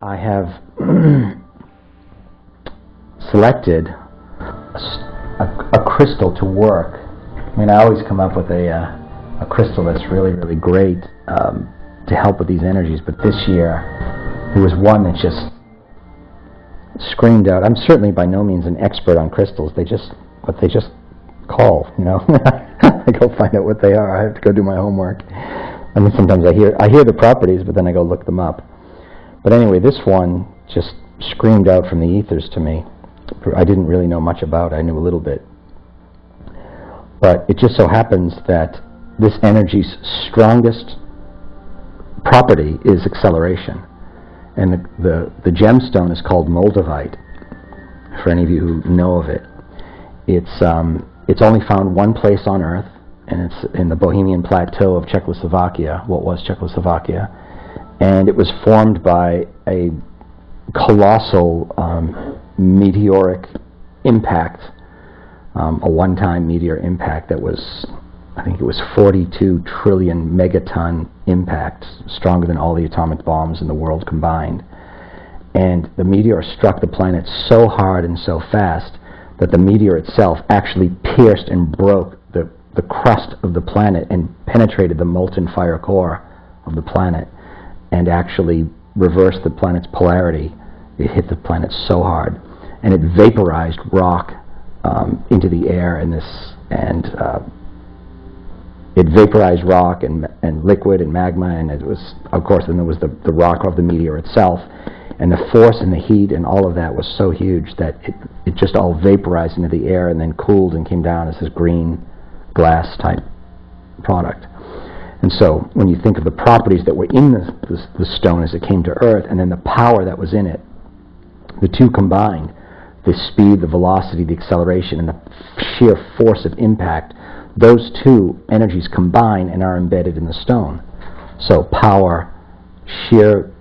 I have selected a crystal to work. I mean, I always come up with a crystal that's really, really great to help with these energies, but this year there was one that just screamed out. I'm certainly by no means an expert on crystals. They just call, you know. I go find out what they are. I have to go do my homework. I mean, sometimes I hear the properties, but then I go look them up. But anyway, this one just screamed out from the ethers to me. I didn't really know much about it. I knew a little bit. But it just so happens that this energy's strongest property is acceleration. And the gemstone is called Moldavite, for any of you who know of it. It's only found one place on Earth, and it's in the Bohemian Plateau of Czechoslovakia, what was Czechoslovakia. And it was formed by a colossal meteoric impact, a one-time meteor impact that was, I think it was 42 trillion megaton impact, stronger than all the atomic bombs in the world combined. And the meteor struck the planet so hard and so fast that the meteor itself actually pierced and broke the crust of the planet and penetrated the molten fire core of the planet, and actually reversed the planet's polarity. It hit the planet so hard, and it vaporized rock into the air, it vaporized rock and liquid and magma, and it was, of course, then there was the rock of the meteor itself, and the force and the heat and all of that was so huge that it just all vaporized into the air and then cooled and came down as this green glass type product. And so when you think of the properties that were in the stone as it came to Earth, and then the power that was in it, the two combined, the speed, the velocity, the acceleration, and the sheer force of impact, those two energies combine and are embedded in the stone. So power, sheer,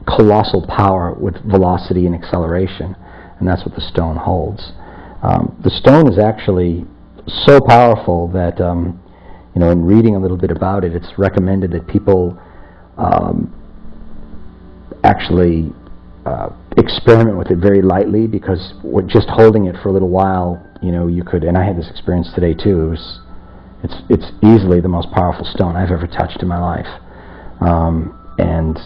colossal power with velocity and acceleration, and that's what the stone holds. The stone is actually so powerful that in reading a little bit about it, it's recommended that people actually experiment with it very lightly, because just holding it for a little while, you could, and I had this experience today too, it's easily the most powerful stone I've ever touched in my life. And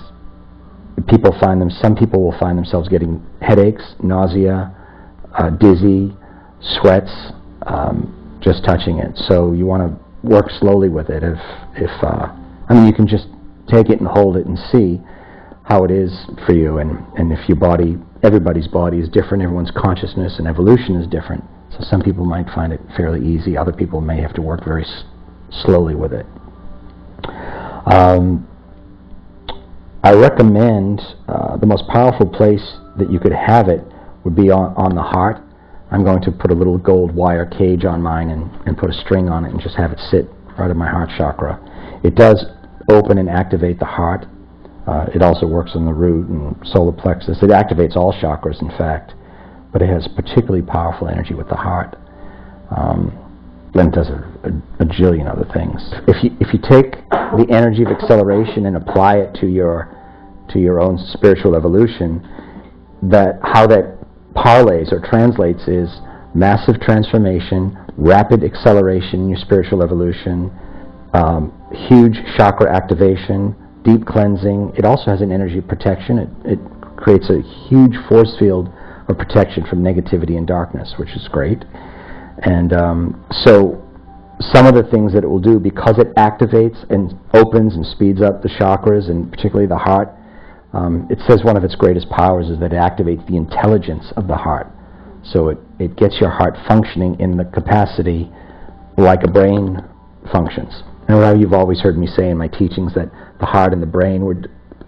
some people will find themselves getting headaches, nausea, dizzy, sweats, just touching it. So you want to work slowly with it. You can just take it and hold it and see how it is for you, and if your body, everybody's body is different, everyone's consciousness and evolution is different. So some people might find it fairly easy, other people may have to work very slowly with it. I recommend the most powerful place that you could have it would be on the heart. I'm going to put a little gold wire cage on mine and put a string on it and just have it sit right in my heart chakra. It does open and activate the heart. It also works on the root and solar plexus. It activates all chakras, in fact, but it has particularly powerful energy with the heart. Then it does a jillion other things. If you take the energy of acceleration and apply it to your own spiritual evolution, how that parlays or translates is massive transformation, rapid acceleration in your spiritual evolution, huge chakra activation, deep cleansing. It also has an energy of protection. It creates a huge force field of protection from negativity and darkness, which is great. And so some of the things that it will do, because it activates and opens and speeds up the chakras, and particularly the heart, it says one of its greatest powers is that it activates the intelligence of the heart. So it gets your heart functioning in the capacity like a brain functions. And you've always heard me say in my teachings that the heart and the brain were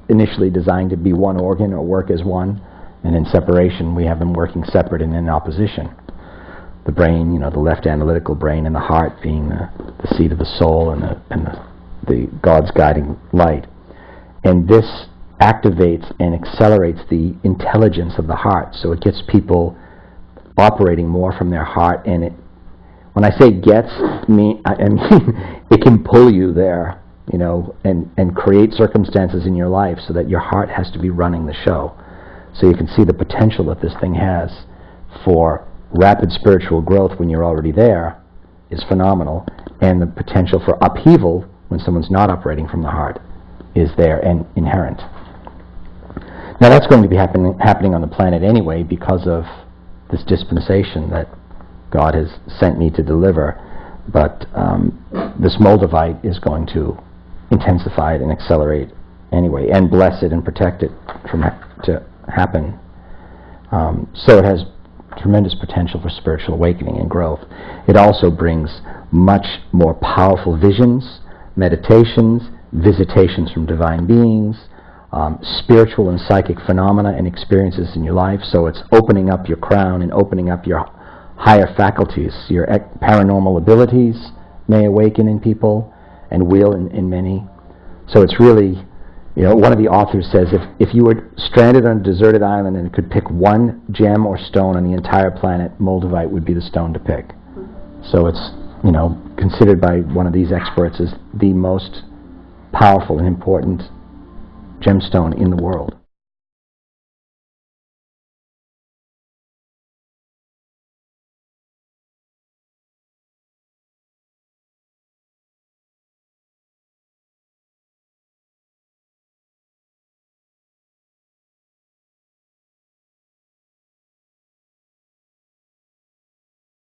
initially designed to be one organ or work as one, and in separation we have them working separate and in opposition. The brain, the left analytical brain, and the heart being the seat of the soul and the God's guiding light. And this activates and accelerates the intelligence of the heart, so it gets people operating more from their heart. And when I say gets, I mean it can pull you there you know, and create circumstances in your life so that your heart has to be running the show. So you can see the potential that this thing has for rapid spiritual growth when you're already there is phenomenal, and the potential for upheaval when someone's not operating from the heart is there and inherent. Now that's going to be happening on the planet anyway because of this dispensation that God has sent me to deliver, but this Moldavite is going to intensify it and accelerate anyway, and bless it and protect it to happen. So it has tremendous potential for spiritual awakening and growth. It also brings much more powerful visions, meditations, visitations from divine beings, spiritual and psychic phenomena and experiences in your life. So it's opening up your crown and opening up your higher faculties. Your paranormal abilities may awaken in people and will in many. So it's really, you know, one of the authors says if you were stranded on a deserted island and could pick one gem or stone on the entire planet, Moldavite would be the stone to pick. So it's, you know, considered by one of these experts as the most powerful and important gemstone in the world.